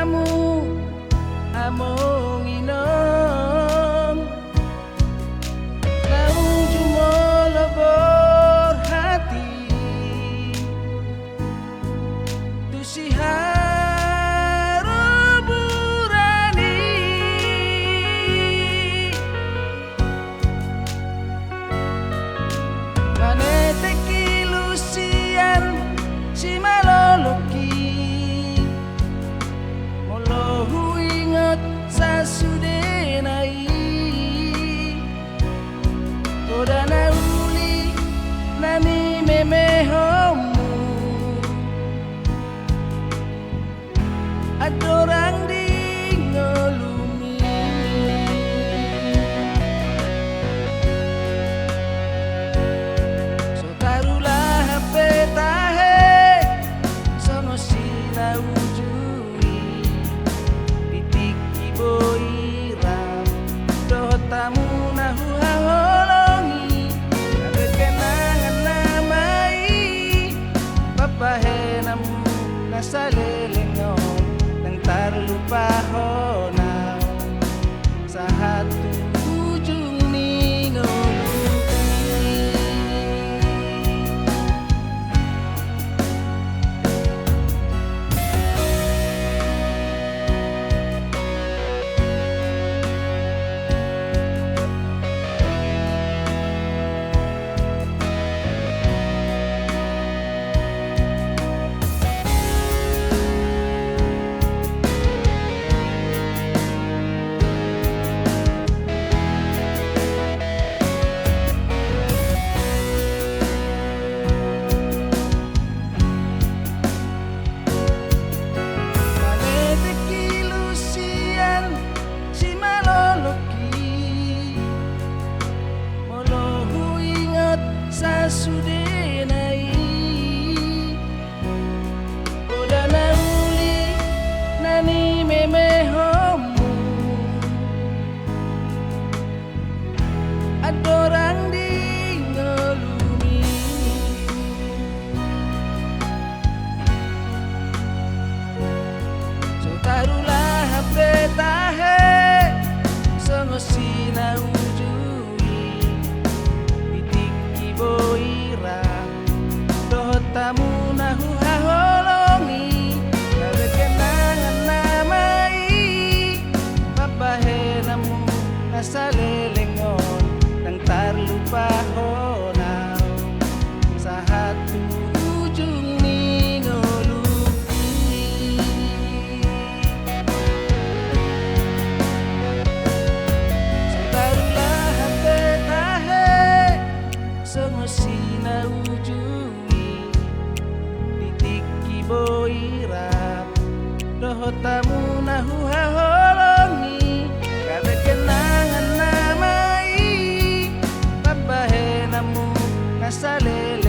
tamu among inom naung jumolobor hati tusihan si maloloki molo huingat sa sudenai toda na uli nani memehomu adorang di ngolumi so tarulah HP tahe ujui titik iboiram dotamu nahu haholongi ada kenangan namai papahenamu nasalelengong nang tarlupa honau sa hatu ujung ninong sa sudenai oda na uli nani memehomu adorang di ngelumi so tarulah HP tahe sengosina tamu nahu haholongi ada kenangan namai papahenamu nasalelengon nang tarlupa honau sa hatu ujung ninolupi so tarulah HP tahe sengosina ujung boirap dohotamu nahu haholongi kada kenangan namai papahenamu nasalele